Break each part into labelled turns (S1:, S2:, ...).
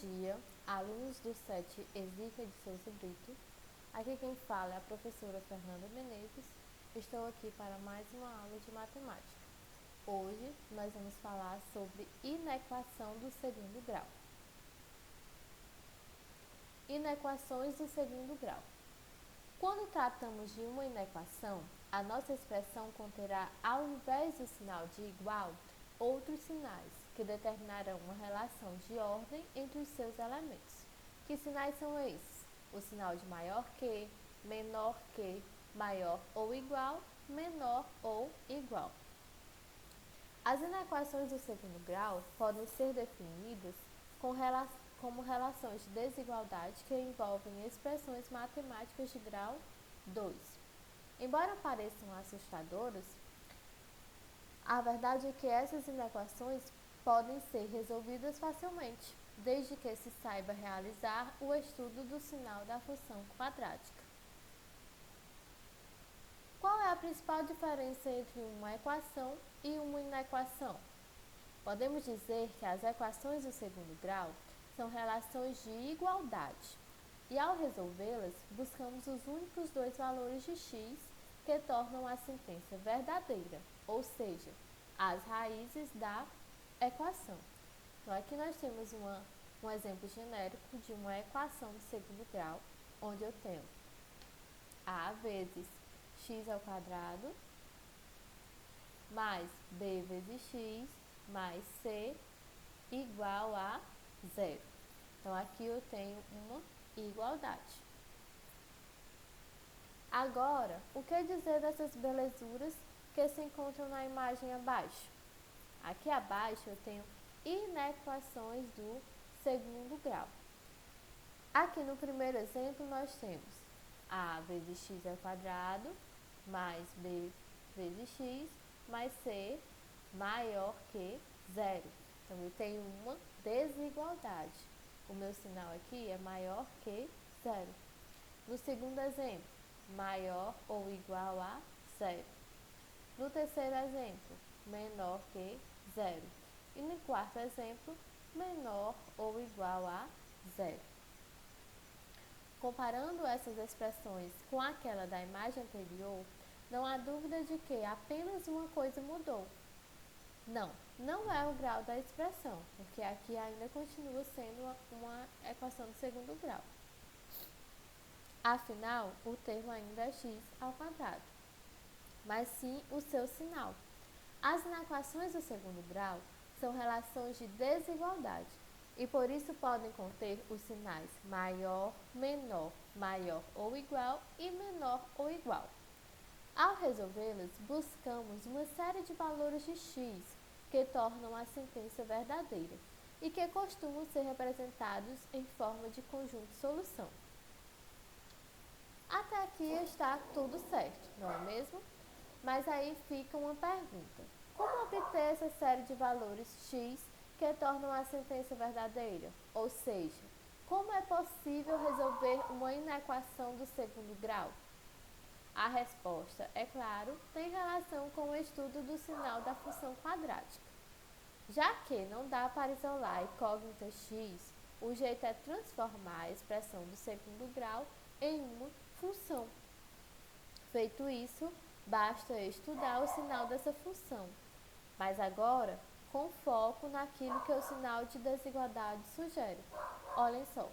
S1: dia, alunos do SET Exíquia de Souza Brito. Aqui quem fala é a professora Fernanda Menezes. Estou aqui para mais uma aula de matemática. Hoje nós vamos falar sobre inequação do segundo grau. Inequações do segundo grau. Quando tratamos de uma inequação, a nossa expressão conterá, ao invés do sinal de igual, outros sinais que determinarão uma relação de ordem entre os seus elementos. Que sinais são esses? O sinal de maior que, menor que, maior ou igual, menor ou igual. As inequações do segundo grau podem ser definidas como relações de desigualdade que envolvem expressões matemáticas de grau 2. Embora pareçam assustadoras, a verdade é que essas inequações podem ser resolvidas facilmente, desde que se saiba realizar o estudo do sinal da função quadrática. Qual é a principal diferença entre uma equação e uma inequação? Podemos dizer que as equações do segundo grau são relações de igualdade, e ao resolvê-las, buscamos os únicos dois valores de x que tornam a sentença verdadeira, ou seja, as raízes da equação. Então, aqui nós temos um exemplo genérico de uma equação de segundo grau, onde eu tenho a vezes x ao quadrado mais b vezes x mais c igual a zero. Então, aqui eu tenho uma igualdade. Agora, o que dizer dessas belezuras que se encontram na imagem abaixo? Aqui abaixo eu tenho inequações do segundo grau. Aqui no primeiro exemplo nós temos a vezes x ao quadrado mais b vezes x mais c maior que zero. Então, eu tenho uma desigualdade. O meu sinal aqui é maior que zero. No segundo exemplo, maior ou igual a zero. No terceiro exemplo, menor que zero. E no quarto exemplo, menor ou igual a zero. Comparando essas expressões com aquela da imagem anterior, não há dúvida de que apenas uma coisa mudou. Não é o grau da expressão, porque aqui ainda continua sendo uma equação de segundo grau. Afinal, o termo ainda é x ao quadrado, mas sim o seu sinal. As inequações do segundo grau são relações de desigualdade e por isso podem conter os sinais maior, menor, maior ou igual e menor ou igual. Ao resolvê-las, buscamos uma série de valores de x que tornam a sentença verdadeira e que costumam ser representados em forma de conjunto de solução. Até aqui está tudo certo, não é mesmo? Mas aí fica uma pergunta. Como obter essa série de valores x que tornam a sentença verdadeira? Ou seja, como é possível resolver uma inequação do segundo grau? A resposta, é claro, tem relação com o estudo do sinal da função quadrática. Já que não dá para isolar a incógnita x, o jeito é transformar a expressão do segundo grau em uma função. Feito isso, basta estudar o sinal dessa função, mas agora com foco naquilo que o sinal de desigualdade sugere. Olhem só.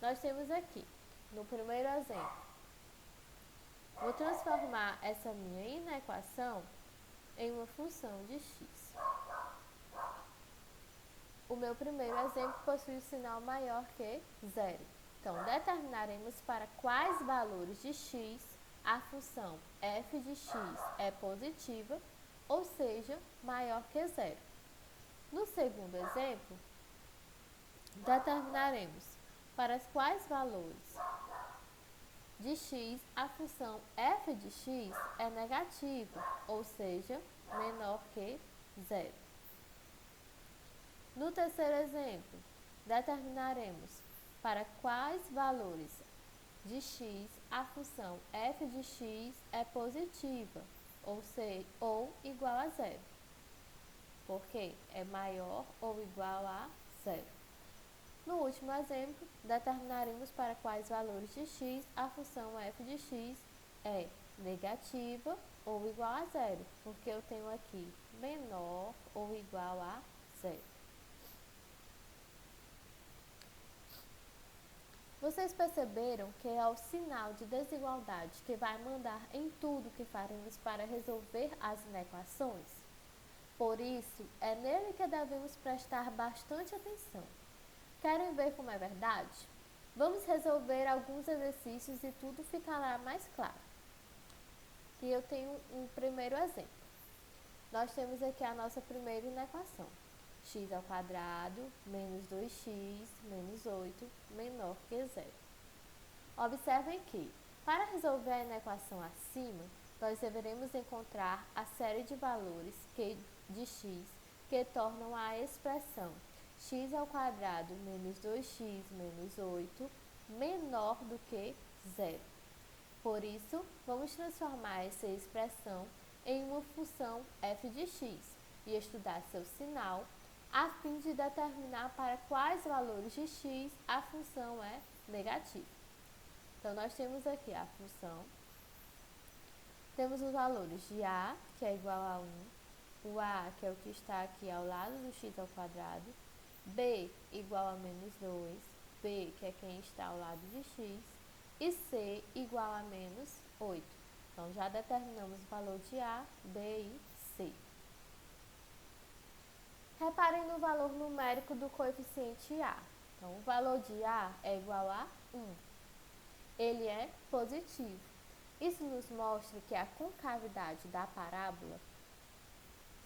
S1: Nós temos aqui, no primeiro exemplo, vou transformar essa minha inequação em uma função de x. O meu primeiro exemplo possui o sinal maior que zero. Então, determinaremos para quais valores de x a função f de x é positiva, ou seja, maior que zero. No segundo exemplo, determinaremos para quais valores de x a função f de x é negativa, ou seja, menor que zero. No terceiro exemplo, determinaremos para quais valores de x a função f de x é positiva, ou igual a zero, porque é maior ou igual a 0. No último exemplo, determinaremos para quais valores de x a função f de x é negativa ou igual a zero, porque eu tenho aqui menor ou igual a zero. Vocês perceberam que é o sinal de desigualdade que vai mandar em tudo que faremos para resolver as inequações? Por isso, é nele que devemos prestar bastante atenção. Querem ver como é verdade? Vamos resolver alguns exercícios e tudo ficará mais claro. E eu tenho um primeiro exemplo. Nós temos aqui a nossa primeira inequação. X ao quadrado menos 2x menos 8 menor que zero. Observem que, para resolver a inequação acima, nós deveremos encontrar a série de valores de x que tornam a expressão x ao quadrado menos 2x menos 8 menor do que zero. Por isso, vamos transformar essa expressão em uma função f de x e estudar seu sinal a fim de determinar para quais valores de x a função é negativa. Então, nós temos aqui a função, temos os valores de a, que é igual a 1, o a, que é o que está aqui ao lado do x ao quadrado, b, igual a menos 2, b, que é quem está ao lado de x, e c, igual a menos 8. Então, já determinamos o valor de a, b e c. Reparem no valor numérico do coeficiente a. Então, o valor de a é igual a 1. Ele é positivo. Isso nos mostra que a concavidade da parábola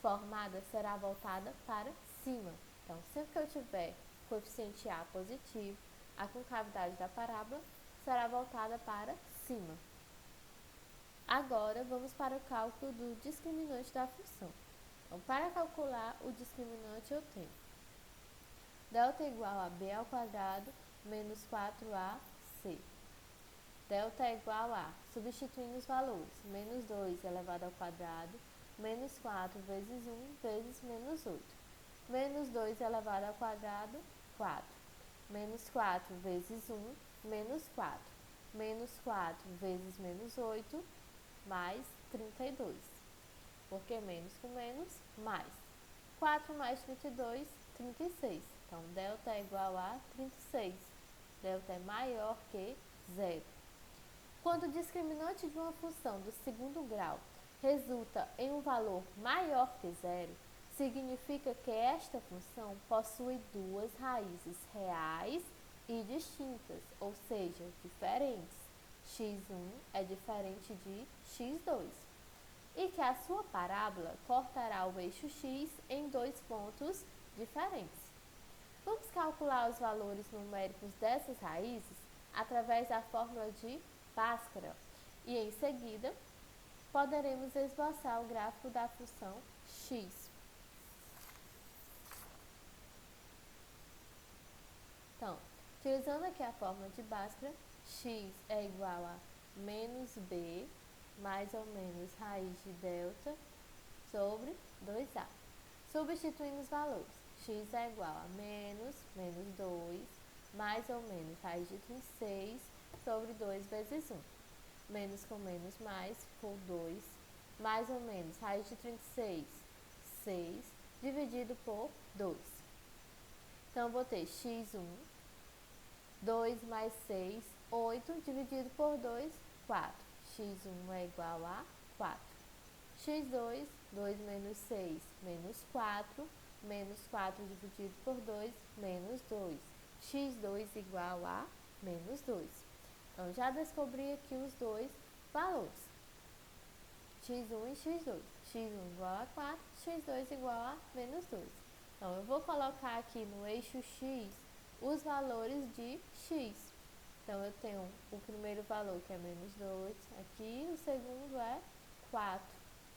S1: formada será voltada para cima. Então, sempre que eu tiver coeficiente a positivo, a concavidade da parábola será voltada para cima. Agora, vamos para o cálculo do discriminante da função. Então, para calcular o discriminante, eu tenho delta igual a b ao quadrado menos 4ac. Delta é igual a, substituindo os valores, menos 2 elevado ao quadrado, menos 4 vezes 1 vezes menos 8. Menos 2 elevado ao quadrado, 4. Menos 4 vezes 1, menos 4. Menos 4 vezes menos 8, mais 32. Porque menos com menos, mais. 4 mais 32, 36. Então, delta é igual a 36. Delta é maior que zero. Quando o discriminante de uma função do segundo grau resulta em um valor maior que zero, significa que esta função possui duas raízes reais e distintas, ou seja, diferentes. x1 é diferente de x2. E que a sua parábola cortará o eixo x em dois pontos diferentes. Vamos calcular os valores numéricos dessas raízes através da fórmula de Bhaskara e, em seguida, poderemos esboçar o gráfico da função x. Então, utilizando aqui a fórmula de Bhaskara, x é igual a menos b mais ou menos raiz de delta sobre 2a. Substituindo os valores, x é igual a menos 2, mais ou menos raiz de 36 sobre 2 vezes 1. Menos com menos mais, por 2, mais ou menos raiz de 36, 6, dividido por 2. Então, eu vou ter x1, 2 mais 6, 8, dividido por 2, 4. x1 é igual a 4. x2, 2 menos 6, menos 4, menos 4 dividido por 2, menos 2. x2 igual a menos 2. Então, já descobri aqui os dois valores, x1 e x2. x1 igual a 4, x2 igual a menos 2. Então, eu vou colocar aqui no eixo x os valores de x. Então, eu tenho o primeiro valor, que é menos 2, aqui, o segundo é 4.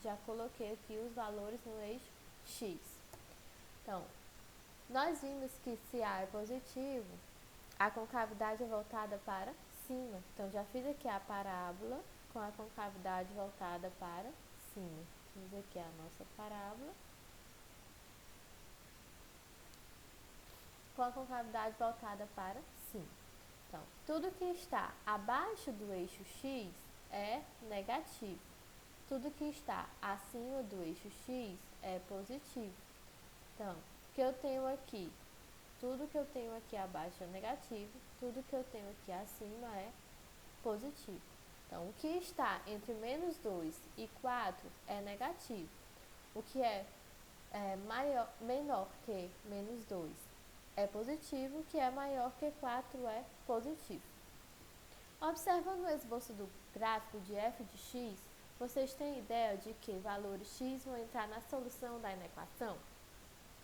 S1: Já coloquei aqui os valores no eixo x. Então, nós vimos que se A é positivo, a concavidade é voltada para cima. Então, já fiz aqui a parábola com a concavidade voltada para cima. Fiz aqui a nossa parábola com a concavidade voltada para cima. Então, tudo que está abaixo do eixo x é negativo. Tudo que está acima do eixo x é positivo. Então, o que eu tenho aqui? Tudo que eu tenho aqui abaixo é negativo, tudo que eu tenho aqui acima é positivo. Então, o que está entre menos 2 e 4 é negativo. O que é menor que menos 2 é positivo, o que é maior que 4 é positivo. Observando o esboço do gráfico de f de x, vocês têm ideia de que valores x vão entrar na solução da inequação?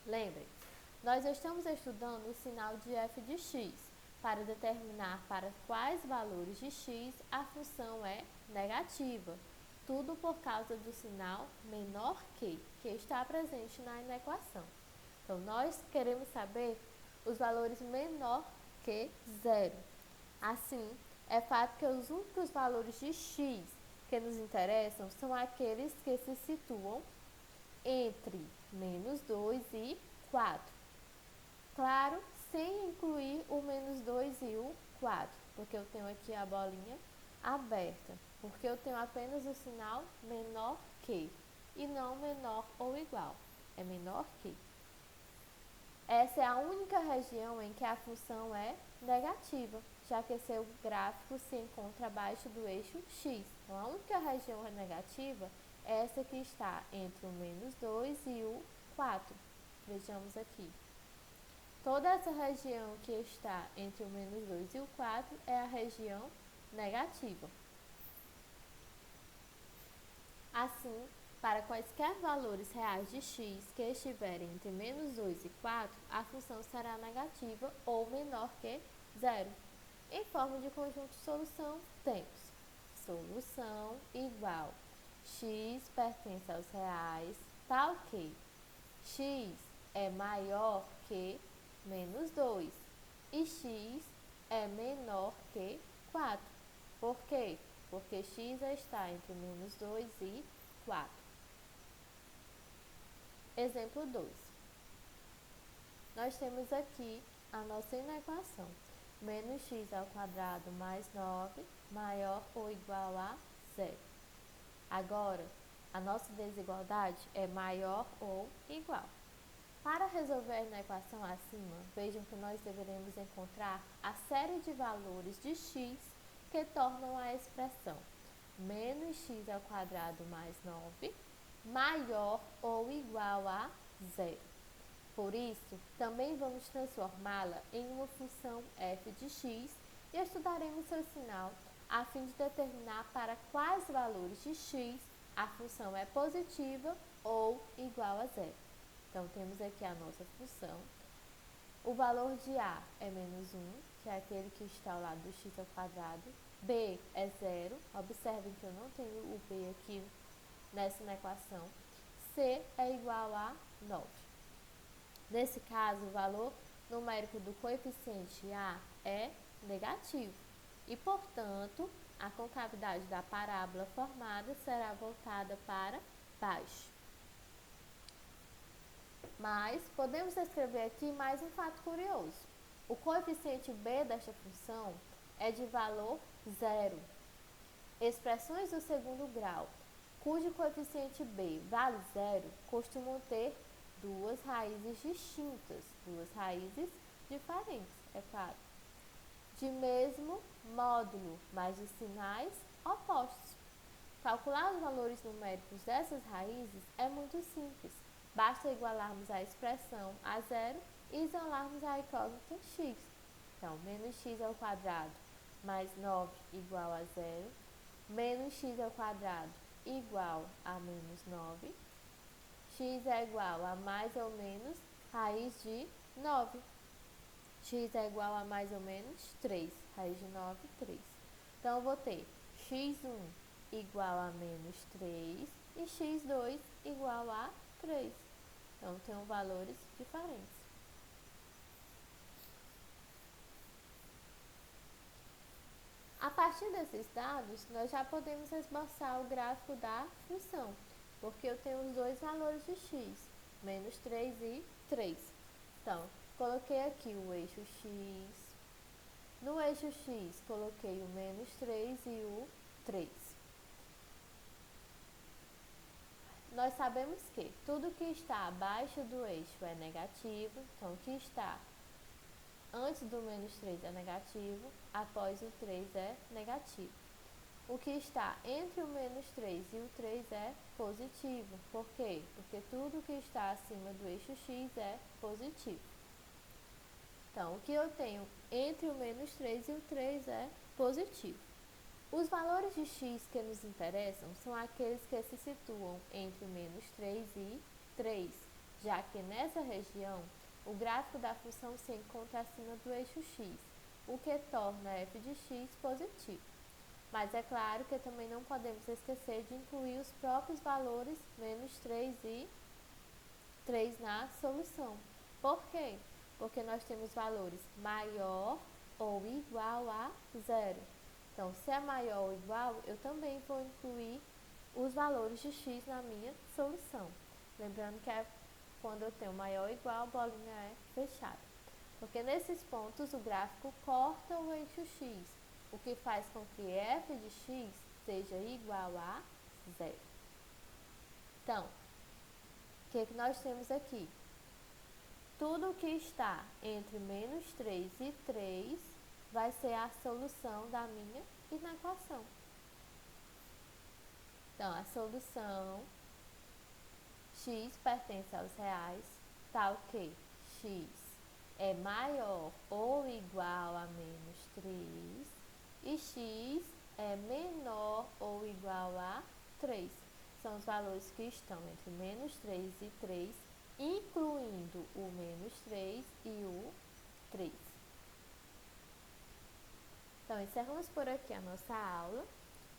S1: Lembrem, nós estamos estudando o sinal de f de x para determinar para quais valores de x a função é negativa. Tudo por causa do sinal menor que está presente na inequação. Então, nós queremos saber os valores menor que zero. Assim, é fato que os únicos valores de x que nos interessam são aqueles que se situam entre menos 2 e 4. Claro, sem incluir o menos 2 e o 4, porque eu tenho aqui a bolinha aberta, porque eu tenho apenas o sinal menor que, e não menor ou igual, é menor que. Essa é a única região em que a função é negativa, já que seu gráfico se encontra abaixo do eixo x. Então, a única região negativa é essa que está entre o menos 2 e o 4. Vejamos aqui. Toda essa região que está entre o menos 2 e o 4 é a região negativa. Assim, para quaisquer valores reais de x que estiverem entre menos 2 e 4, a função será negativa ou menor que zero. Em forma de conjunto de solução, temos solução igual x pertence aos reais, tal que x é maior que menos 2 e x é menor que 4. Por quê? Porque x está entre menos 2 e 4. Exemplo 2. Nós temos aqui a nossa inequação. Menos x ao quadrado mais 9 maior ou igual a zero. Agora, a nossa desigualdade é maior ou igual. Para resolver na equação acima, vejam que nós deveremos encontrar a série de valores de x que tornam a expressão menos x ao quadrado mais 9 maior ou igual a zero. Por isso, também vamos transformá-la em uma função f de x e estudaremos seu sinal a fim de determinar para quais valores de x a função é positiva ou igual a zero. Então, temos aqui a nossa função. O valor de A é menos 1, que é aquele que está ao lado do x ao quadrado. B é zero. Observem que eu não tenho o B aqui nessa equação. C é igual a 9. Nesse caso, o valor numérico do coeficiente A é negativo. E, portanto, a concavidade da parábola formada será voltada para baixo. Mas podemos escrever aqui mais um fato curioso. O coeficiente b desta função é de valor zero. Expressões do segundo grau, cujo coeficiente b vale zero, costumam ter duas raízes distintas, duas raízes diferentes, é claro, de mesmo módulo, mas de sinais opostos. Calcular os valores numéricos dessas raízes é muito simples. Basta igualarmos a expressão a zero e isolarmos a incógnita x. Então, menos x ao quadrado mais 9 igual a zero. Menos x ao quadrado igual a menos 9. X é igual a mais ou menos raiz de 9. X é igual a mais ou menos 3. Raiz de 9, 3. Então, eu vou ter x1 igual a menos 3 e x2 igual a 3. Então, tem valores diferentes. A partir desses dados, nós já podemos esboçar o gráfico da função, porque eu tenho os dois valores de x, menos 3 e 3. Então, Coloquei aqui o eixo x. No eixo x, coloquei o menos 3 e o 3. Nós sabemos que tudo que está abaixo do eixo é negativo, então o que está antes do menos 3 é negativo, após o 3 é negativo. O que está entre o menos 3 e o 3 é positivo. Por quê? Porque tudo que está acima do eixo x é positivo. Então, o que eu tenho entre o menos 3 e o 3 é positivo. Os valores de x que nos interessam são aqueles que se situam entre o menos 3 e 3, já que nessa região o gráfico da função se encontra acima do eixo x, o que torna f de x positivo. Mas é claro que também não podemos esquecer de incluir os próprios valores menos 3 e 3 na solução. Por quê? Porque nós temos valores maior ou igual a zero. Então, se é maior ou igual, eu também vou incluir os valores de x na minha solução. Lembrando que quando eu tenho maior ou igual, a bolinha é fechada. Porque nesses pontos o gráfico corta o eixo x, o que faz com que f de x seja igual a zero. Então, o que nós temos aqui? Tudo que está entre menos 3 e 3 vai ser a solução da minha inequação. Então, a solução x pertence aos reais, tal que x é maior ou igual a menos 3 e x é menor ou igual a 3. São os valores que estão entre menos 3 e 3, incluindo o menos 3 e o 3. Então, encerramos por aqui a nossa aula.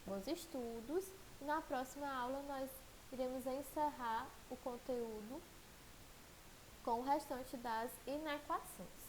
S1: Bons estudos. E na próxima aula nós iremos encerrar o conteúdo com o restante das inequações.